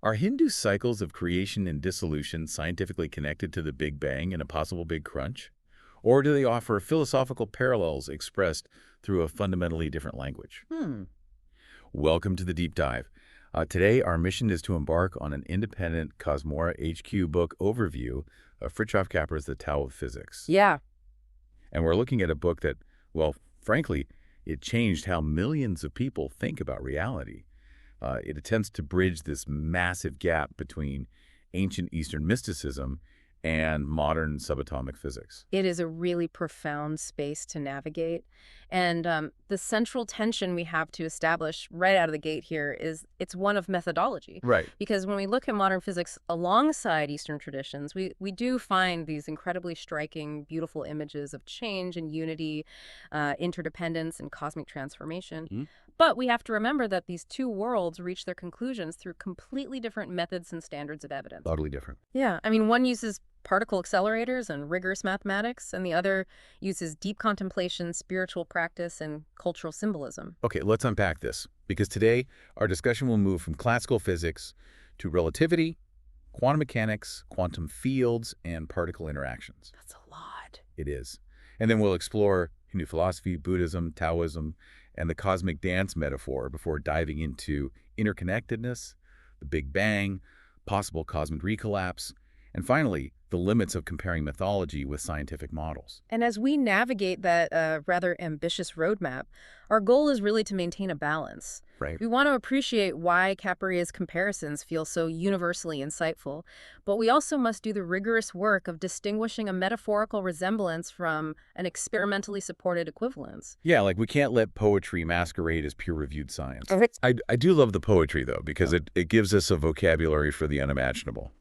Are Hindu cycles of creation and dissolution scientifically connected to the Big Bang and a possible Big Crunch? Or do they offer philosophical parallels expressed through a fundamentally different language? Welcome to the Deep Dive. Today, our mission is to embark on an independent Cosmora HQ book overview of Fritjof Capra's The Tao of Physics. Yeah. And we're looking at a book that, well, frankly, it changed how millions of people think about reality. It attempts to bridge this massive gap between ancient Eastern mysticism and modern subatomic physics. It is a really profound space to navigate. And the central tension we have to establish right out of the gate here is it's one of methodology. Right. Because when we look at modern physics alongside Eastern traditions, we do find these incredibly striking, beautiful images of change and unity, interdependence and cosmic transformation. But we have to remember that these two worlds reach their conclusions through completely different methods and standards of evidence. Totally different. Yeah. I mean, one uses particle accelerators and rigorous mathematics, and the other uses deep contemplation, spiritual practice, and cultural symbolism. Okay, let's unpack this, because today our discussion will move from classical physics to relativity, quantum mechanics, quantum fields, and particle interactions. That's a lot. It is. And then we'll explore Hindu philosophy, Buddhism, Taoism, and the cosmic dance metaphor before diving into interconnectedness, the Big Bang, possible cosmic recollapse, and finally, the limits of comparing mythology with scientific models. And as we navigate that rather ambitious roadmap, our goal is really to maintain a balance. Right. We want to appreciate why Capra's comparisons feel so universally insightful, but we also must do the rigorous work of distinguishing a metaphorical resemblance from an experimentally supported equivalence. Yeah, like we can't let poetry masquerade as peer-reviewed science. Okay. I do love the poetry, though, because it gives us a vocabulary for the unimaginable.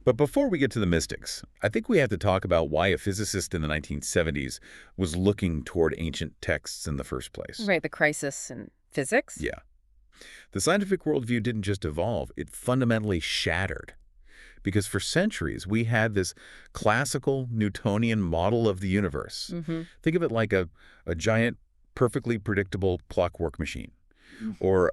But before we get to the mystics, I think we have to talk about why a physicist in the 1970s was looking toward ancient texts in the first place. Right, the crisis in physics? Yeah. The scientific worldview didn't just evolve, it fundamentally shattered. Because for centuries, we had this classical Newtonian model of the universe. Think of it like a giant, perfectly predictable clockwork machine. Or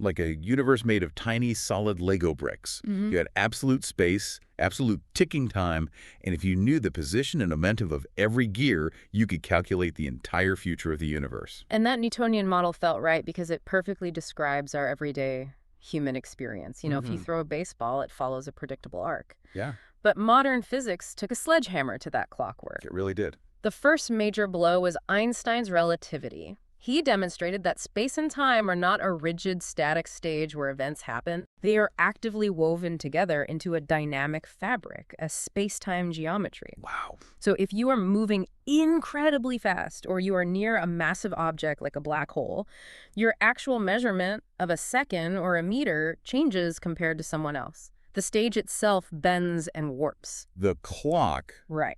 like a universe made of tiny, solid Lego bricks. You had absolute space, absolute ticking time, and if you knew the position and momentum of every gear, you could calculate the entire future of the universe. And that Newtonian model felt right because it perfectly describes our everyday human experience. You know, if you throw a baseball, it follows a predictable arc. Yeah. But modern physics took a sledgehammer to that clockwork. It really did. The first major blow was Einstein's relativity. He demonstrated that space and time are not a rigid, static stage where events happen. They are actively woven together into a dynamic fabric, a space-time geometry. Wow. So if you are moving incredibly fast or you are near a massive object like a black hole, your actual measurement of a second or a meter changes compared to someone else. The stage itself bends and warps. The clock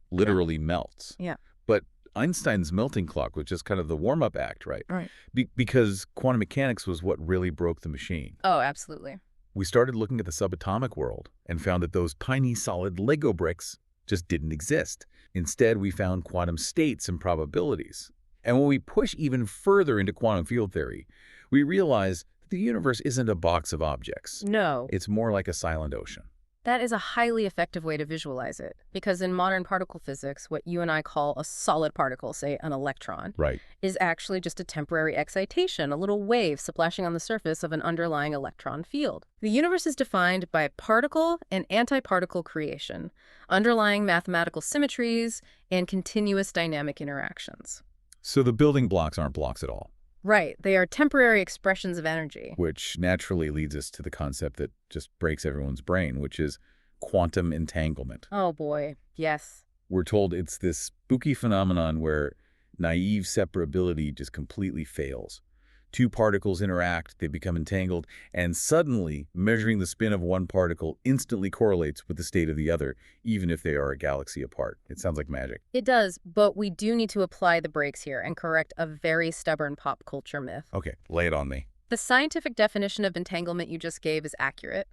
literally melts. Yeah. But Einstein's melting clock was just kind of the warm-up act, right? Right. Because quantum mechanics was what really broke the machine. Oh, absolutely. We started looking at the subatomic world and found that those tiny, solid Lego bricks just didn't exist. Instead, we found quantum states and probabilities. And when we push even further into quantum field theory, we realize that the universe isn't a box of objects. No. It's more like a silent ocean. That is a highly effective way to visualize it, because in modern particle physics, what you and I call a solid particle, say an electron, is actually just a temporary excitation, a little wave splashing on the surface of an underlying electron field. The universe is defined by particle and antiparticle creation, underlying mathematical symmetries, and continuous dynamic interactions. So the building blocks aren't blocks at all. Right. They are temporary expressions of energy. Which naturally leads us to the concept that just breaks everyone's brain, which is quantum entanglement. Oh, boy. Yes. We're told it's this spooky phenomenon where naive separability just completely fails. Two particles interact, they become entangled, and suddenly measuring the spin of one particle instantly correlates with the state of the other, even if they are a galaxy apart. It sounds like magic. It does, but we do need to apply the brakes here and correct a very stubborn pop culture myth. Okay, lay it on me. The scientific definition of entanglement you just gave is accurate.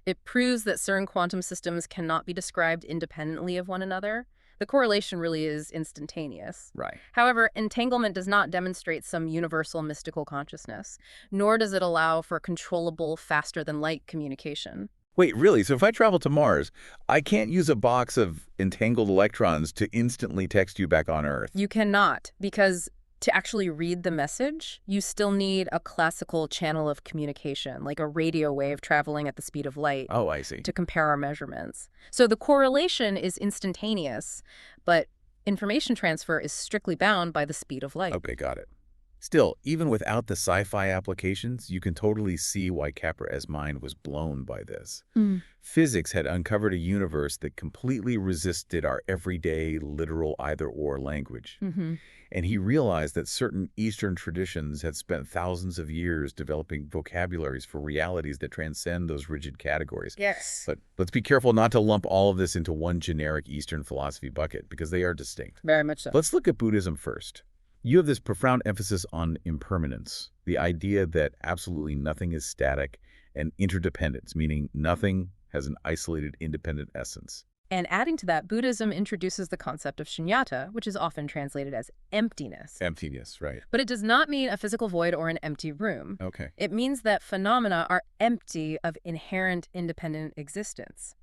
It proves that certain quantum systems cannot be described independently of one another. The correlation really is instantaneous. Right. However, entanglement does not demonstrate some universal mystical consciousness, nor does it allow for controllable, faster-than-light communication. Wait, really? So if I travel to Mars, I can't use a box of entangled electrons to instantly text you back on Earth? You cannot, because to actually read the message, you still need a classical channel of communication, like a radio wave traveling at the speed of light. Oh, I see. To compare our measurements. So the correlation is instantaneous, but information transfer is strictly bound by the speed of light. Okay, got it. Still, even without the sci-fi applications, you can totally see why Capra's mind was blown by this. Physics had uncovered a universe that completely resisted our everyday, literal either-or language. And he realized that certain Eastern traditions had spent thousands of years developing vocabularies for realities that transcend those rigid categories. Yes. But let's be careful not to lump all of this into one generic Eastern philosophy bucket, because they are distinct. Very much so. Let's look at Buddhism first. You have this profound emphasis on impermanence, the idea that absolutely nothing is static, and interdependence, meaning nothing has an isolated, independent essence. And adding to that, Buddhism introduces the concept of shunyata, which is often translated as emptiness. Emptiness, right. But it does not mean a physical void or an empty room. Okay. It means that phenomena are empty of inherent independent existence.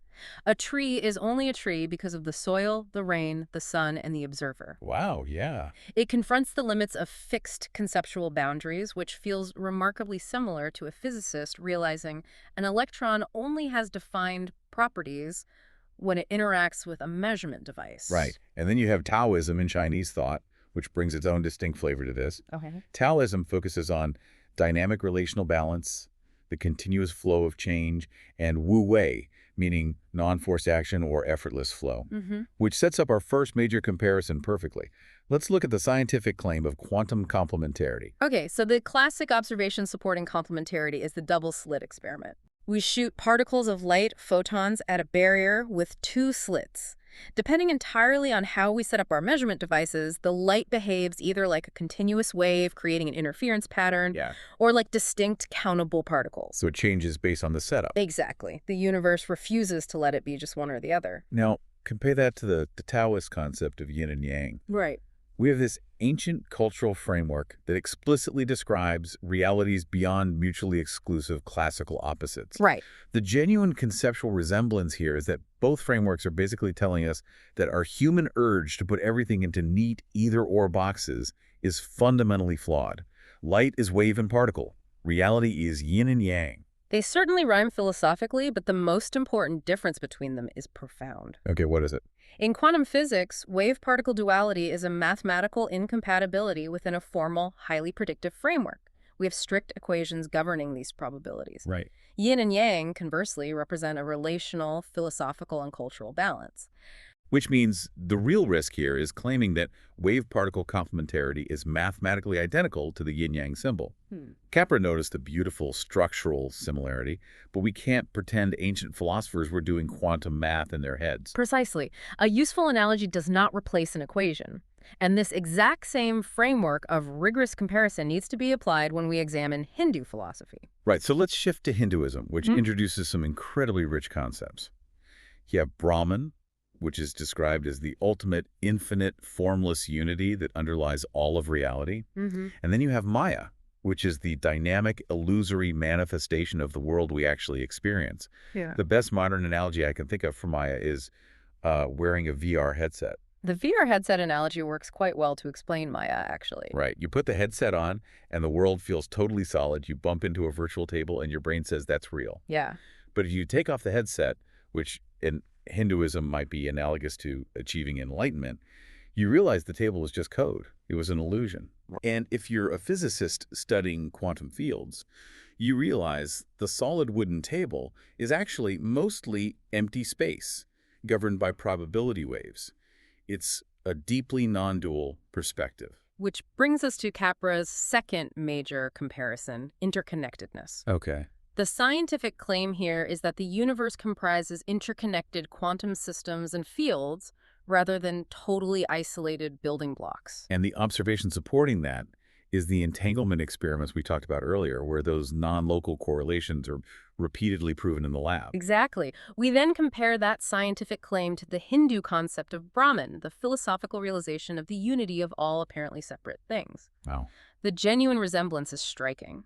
A tree is only a tree because of the soil, the rain, the sun, and the observer. Wow, yeah. It confronts the limits of fixed conceptual boundaries, which feels remarkably similar to a physicist realizing an electron only has defined properties when it interacts with a measurement device. Right. And then you have Taoism in Chinese thought, which brings its own distinct flavor to this. Okay. Taoism focuses on dynamic relational balance, the continuous flow of change, and wu wei, meaning non-forced action or effortless flow, which sets up our first major comparison perfectly. Let's look at the scientific claim of quantum complementarity. Okay, so the classic observation supporting complementarity is the double slit experiment. We shoot particles of light, photons, at a barrier with two slits. Depending entirely on how we set up our measurement devices, the light behaves either like a continuous wave, creating an interference pattern, or like distinct countable particles. So it changes based on the setup. Exactly. The universe refuses to let it be just one or the other. Now, compare that to the Taoist concept of yin and yang. Right. We have this ancient cultural framework that explicitly describes realities beyond mutually exclusive classical opposites. Right. The genuine conceptual resemblance here is that both frameworks are basically telling us that our human urge to put everything into neat either-or boxes is fundamentally flawed. Light is wave and particle. Reality is yin and yang. They certainly rhyme philosophically, but the most important difference between them is profound. Okay, what is it? In quantum physics, wave-particle duality is a mathematical incompatibility within a formal, highly predictive framework. We have strict equations governing these probabilities. Right. Yin and yang, conversely, represent a relational, philosophical, and cultural balance. Which means the real risk here is claiming that wave-particle complementarity is mathematically identical to the yin-yang symbol. Capra noticed the beautiful structural similarity, but we can't pretend ancient philosophers were doing quantum math in their heads. Precisely. A useful analogy does not replace an equation. And this exact same framework of rigorous comparison needs to be applied when we examine Hindu philosophy. Right, so let's shift to Hinduism, which introduces some incredibly rich concepts. You have Brahman, which is described as the ultimate infinite formless unity that underlies all of reality. And then you have Maya, which is the dynamic, illusory manifestation of the world we actually experience. The best modern analogy I can think of for Maya is wearing a VR headset. The VR headset analogy works quite well to explain Maya, actually. Right. You put the headset on, and the world feels totally solid. You bump into a virtual table, and your brain says that's real. Yeah. But if you take off the headset, which in Hinduism might be analogous to achieving enlightenment, you realize the table was just code. It was an illusion. And if you're a physicist studying quantum fields, you realize the solid wooden table is actually mostly empty space, governed by probability waves. It's a deeply non-dual perspective. Which brings us to Capra's second major comparison, interconnectedness. Okay. The scientific claim here is that the universe comprises interconnected quantum systems and fields rather than totally isolated building blocks. And the observation supporting that is the entanglement experiments we talked about earlier, where those non-local correlations are repeatedly proven in the lab. Exactly. We then compare that scientific claim to the Hindu concept of Brahman, the philosophical realization of the unity of all apparently separate things. Wow. The genuine resemblance is striking.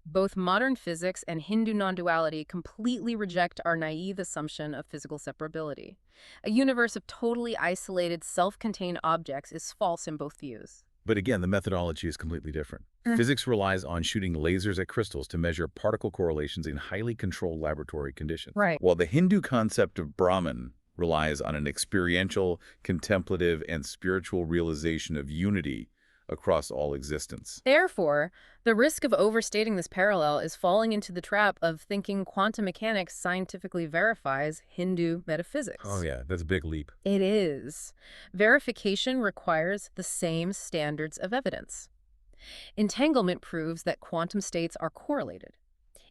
Both modern physics and Hindu non-duality completely reject our naive assumption of physical separability. A universe of totally isolated, self-contained objects is false in both views. But again, the methodology is completely different. Physics relies on shooting lasers at crystals to measure particle correlations in highly controlled laboratory conditions. Right. While the Hindu concept of Brahman relies on an experiential, contemplative, and spiritual realization of unity across all existence. Therefore, the risk of overstating this parallel is falling into the trap of thinking quantum mechanics scientifically verifies Hindu metaphysics. Oh yeah, that's a big leap. It is. Verification requires the same standards of evidence. Entanglement proves that quantum states are correlated.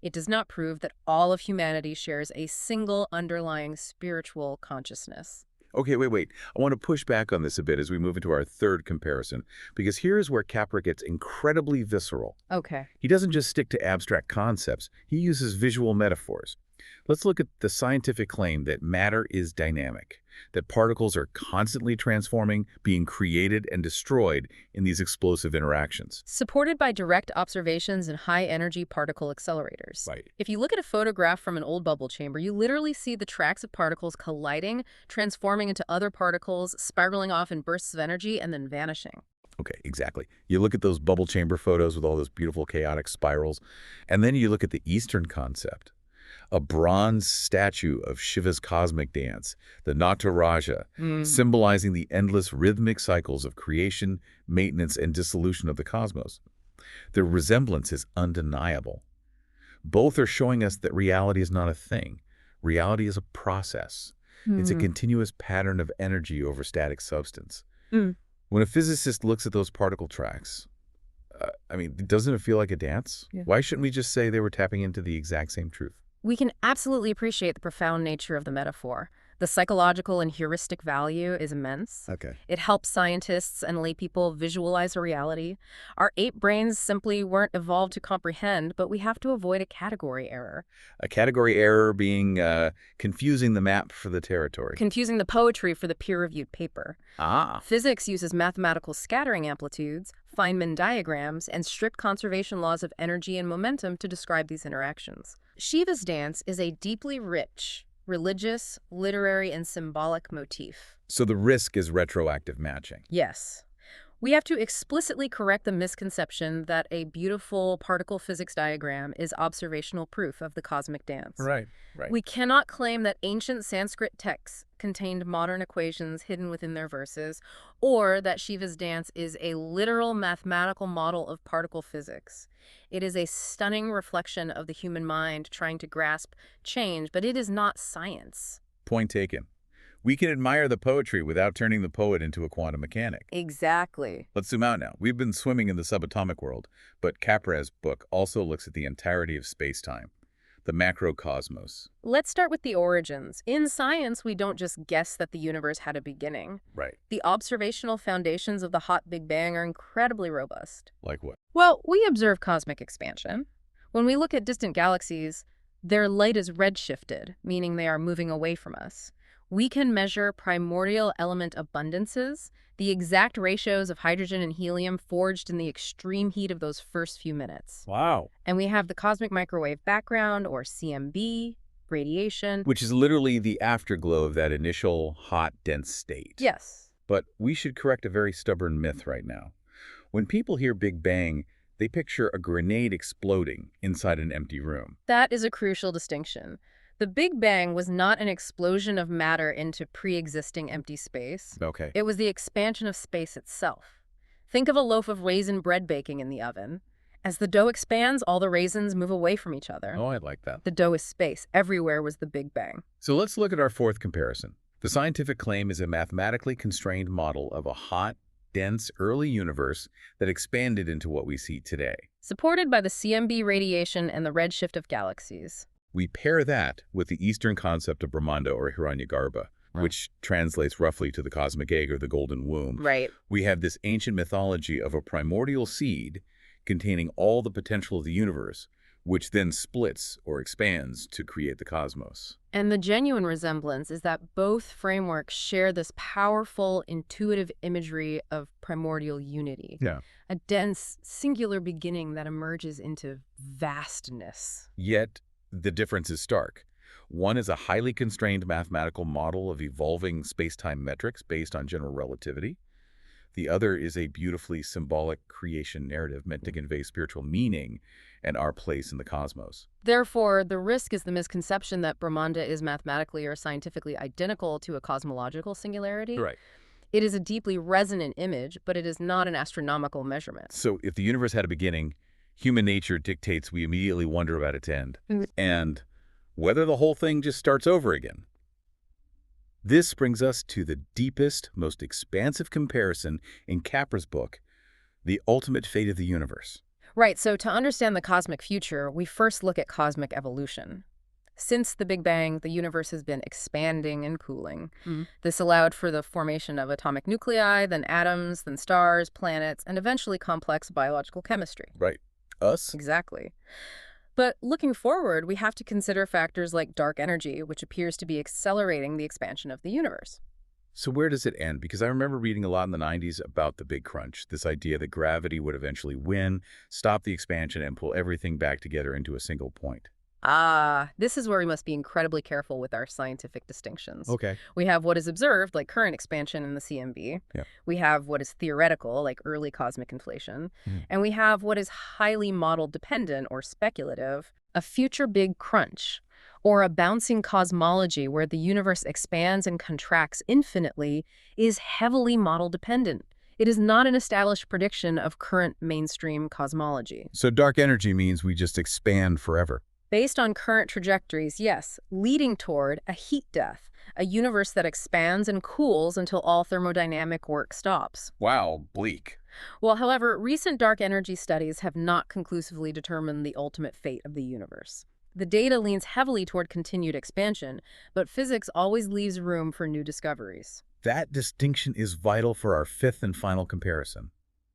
It does not prove that all of humanity shares a single underlying spiritual consciousness. Okay, wait. I want to push back on this a bit as we move into our third comparison, because here's where Capra gets incredibly visceral. Okay. He doesn't just stick to abstract concepts. He uses visual metaphors. Let's look at the scientific claim that matter is dynamic, that particles are constantly transforming, being created and destroyed in these explosive interactions. Supported by direct observations in high-energy particle accelerators. Right. If you look at a photograph from an old bubble chamber, you literally see the tracks of particles colliding, transforming into other particles, spiraling off in bursts of energy, and then vanishing. Okay, exactly. You look at those bubble chamber photos with all those beautiful chaotic spirals, and then you look at the Eastern concept. A bronze statue of Shiva's cosmic dance, the Nataraja, symbolizing the endless rhythmic cycles of creation, maintenance, and dissolution of the cosmos. The resemblance is undeniable. Both are showing us that reality is not a thing. Reality is a process. It's a continuous pattern of energy over static substance. When a physicist looks at those particle tracks, doesn't it feel like a dance? Yeah. Why shouldn't we just say they were tapping into the exact same truth? We can absolutely appreciate the profound nature of the metaphor. The psychological and heuristic value is immense. Okay. It helps scientists and laypeople visualize a reality. Our ape brains simply weren't evolved to comprehend, but we have to avoid a category error. A category error being confusing the map for the territory. Confusing the poetry for the peer-reviewed paper. Ah. Physics uses mathematical scattering amplitudes, Feynman diagrams, and strict conservation laws of energy and momentum to describe these interactions. Shiva's dance is a deeply rich, religious, literary, and symbolic motif. So the risk is retroactive matching. Yes. We have to explicitly correct the misconception that a beautiful particle physics diagram is observational proof of the cosmic dance. Right. We cannot claim that ancient Sanskrit texts contained modern equations hidden within their verses, or that Shiva's dance is a literal mathematical model of particle physics. It is a stunning reflection of the human mind trying to grasp change, but it is not science. Point taken. We can admire the poetry without turning the poet into a quantum mechanic. Exactly. Let's zoom out now. We've been swimming in the subatomic world, but Capra's book also looks at the entirety of space-time, the macrocosmos. Let's start with the origins. In science, we don't just guess that the universe had a beginning. Right. The observational foundations of the hot Big Bang are incredibly robust. Like what? Well, we observe cosmic expansion. When we look at distant galaxies, their light is redshifted, meaning they are moving away from us. We can measure primordial element abundances, the exact ratios of hydrogen and helium forged in the extreme heat of those first few minutes. Wow. And we have the cosmic microwave background, or CMB, radiation. Which is literally the afterglow of that initial hot, dense state. Yes. But we should correct a very stubborn myth right now. When people hear Big Bang, they picture a grenade exploding inside an empty room. That is a crucial distinction. The Big Bang was not an explosion of matter into pre-existing empty space. Okay. It was the expansion of space itself. Think of a loaf of raisin bread baking in the oven. As the dough expands, all the raisins move away from each other. Oh, I like that. The dough is space. Everywhere was the Big Bang. So let's look at our fourth comparison. The scientific claim is a mathematically constrained model of a hot, dense, early universe that expanded into what we see today. Supported by the CMB radiation and the redshift of galaxies. We pair that with the Eastern concept of Brahmanda or Hiranyagarbha, which translates roughly to the cosmic egg or the golden womb. Right. We have this ancient mythology of a primordial seed containing all the potential of the universe, which then splits or expands to create the cosmos. And the genuine resemblance is that both frameworks share this powerful, intuitive imagery of primordial unity. Yeah. A dense, singular beginning that emerges into vastness. Yet, the difference is stark. One is a highly constrained mathematical model of evolving space-time metrics based on general relativity. The other is a beautifully symbolic creation narrative meant to convey spiritual meaning and our place in the cosmos. Therefore, the risk is the misconception that Brahmanda is mathematically or scientifically identical to a cosmological singularity. Right. It is a deeply resonant image, but it is not an astronomical measurement. So if the universe had a beginning, human nature dictates we immediately wonder about its end. And whether the whole thing just starts over again. This brings us to the deepest, most expansive comparison in Capra's book, The Ultimate Fate of the Universe. Right, so to understand the cosmic future, we first look at cosmic evolution. Since the Big Bang, the universe has been expanding and cooling. This allowed for the formation of atomic nuclei, then atoms, then stars, planets, and eventually complex biological chemistry. Right. Us? Exactly. But looking forward, we have to consider factors like dark energy, which appears to be accelerating the expansion of the universe. So where does it end? Because I remember reading a lot in the 90s about the Big Crunch, this idea that gravity would eventually win, stop the expansion, and pull everything back together into a single point. This is where we must be incredibly careful with our scientific distinctions. Okay. We have what is observed, like current expansion in the CMB. Yeah. We have what is theoretical, like early cosmic inflation. And we have what is highly model dependent or speculative, a future big crunch, or a bouncing cosmology where the universe expands and contracts infinitely, is heavily model dependent. It is not an established prediction of current mainstream cosmology. So dark energy means we just expand forever. Based on current trajectories, yes, leading toward a heat death, a universe that expands and cools until all thermodynamic work stops. Wow, bleak. Well, however, recent dark energy studies have not conclusively determined the ultimate fate of the universe. The data leans heavily toward continued expansion, but physics always leaves room for new discoveries. That distinction is vital for our fifth and final comparison.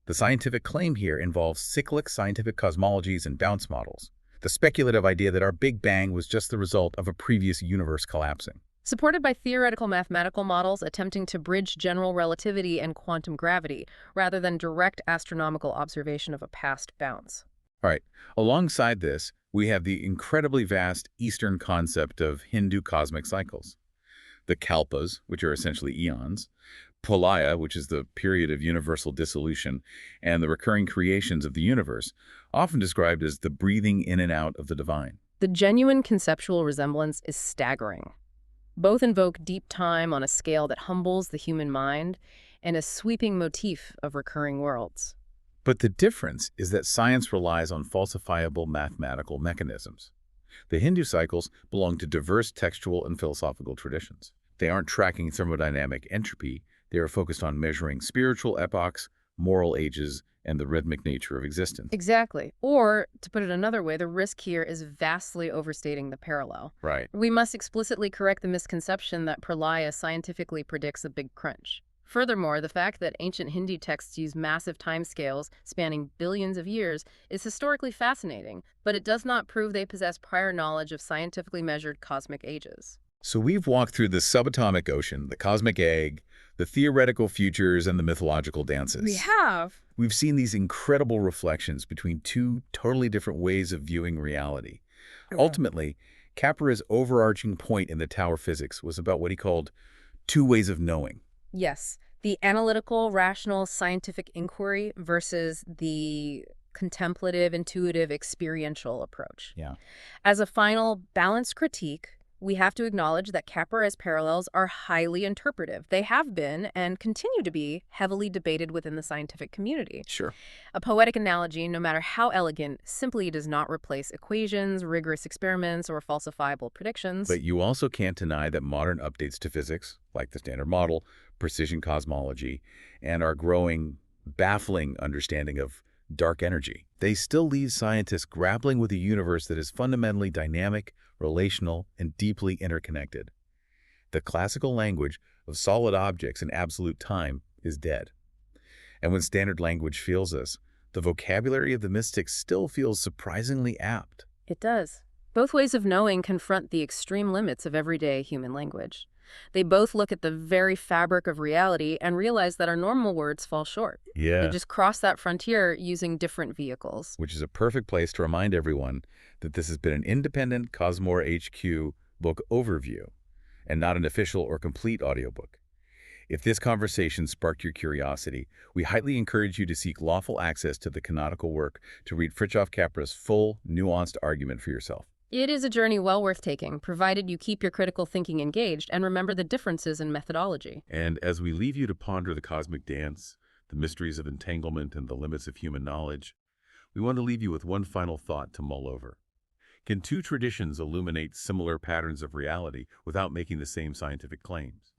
The scientific claim here involves cyclic scientific cosmologies and bounce models. The speculative idea that our Big Bang was just the result of a previous universe collapsing. Supported by theoretical mathematical models attempting to bridge general relativity and quantum gravity, rather than direct astronomical observation of a past bounce. All right. Alongside this, we have the incredibly vast Eastern concept of Hindu cosmic cycles. The kalpas, which are essentially eons, pralaya, which is the period of universal dissolution, and the recurring creations of the universe, often described as the breathing in and out of the divine. The genuine conceptual resemblance is staggering. Both invoke deep time on a scale that humbles the human mind and a sweeping motif of recurring worlds. But the difference is that science relies on falsifiable mathematical mechanisms. The Hindu cycles belong to diverse textual and philosophical traditions. They aren't tracking thermodynamic entropy. They are focused on measuring spiritual epochs, moral ages, and the rhythmic nature of existence. Exactly. Or, to put it another way, the risk here is vastly overstating the parallel. Right. We must explicitly correct the misconception that pralaya scientifically predicts a big crunch. Furthermore, the fact that ancient Hindu texts use massive timescales spanning billions of years is historically fascinating, but it does not prove they possess prior knowledge of scientifically measured cosmic ages. So we've walked through the subatomic ocean, the cosmic egg, the theoretical futures, and the mythological dances. We have. We've seen these incredible reflections between two totally different ways of viewing reality. Ultimately, Capra's overarching point in the Tower physics was about what he called two ways of knowing. Yes, the analytical, rational, scientific inquiry versus the contemplative, intuitive, experiential approach. Yeah. As a final, balanced critique, we have to acknowledge that Capra's parallels are highly interpretive. They have been, and continue to be, heavily debated within the scientific community. Sure. A poetic analogy, no matter how elegant, simply does not replace equations, rigorous experiments, or falsifiable predictions. But you also can't deny that modern updates to physics, like the Standard Model, precision cosmology, and our growing, baffling understanding of dark energy, they still leave scientists grappling with a universe that is fundamentally dynamic, relational, and deeply interconnected. The classical language of solid objects and absolute time is dead. And when standard language fails us, the vocabulary of the mystics still feels surprisingly apt. It does. Both ways of knowing confront the extreme limits of everyday human language. They both look at the very fabric of reality and realize that our normal words fall short. Yeah. They just cross that frontier using different vehicles. Which is a perfect place to remind everyone that this has been an independent Cosmora HQ book overview, and not an official or complete audiobook. If this conversation sparked your curiosity, we highly encourage you to seek lawful access to the canonical work to read Fritjof Capra's full, nuanced argument for yourself. It is a journey well worth taking, provided you keep your critical thinking engaged and remember the differences in methodology. And as we leave you to ponder the cosmic dance, the mysteries of entanglement, and the limits of human knowledge, we want to leave you with one final thought to mull over. Can two traditions illuminate similar patterns of reality without making the same scientific claims?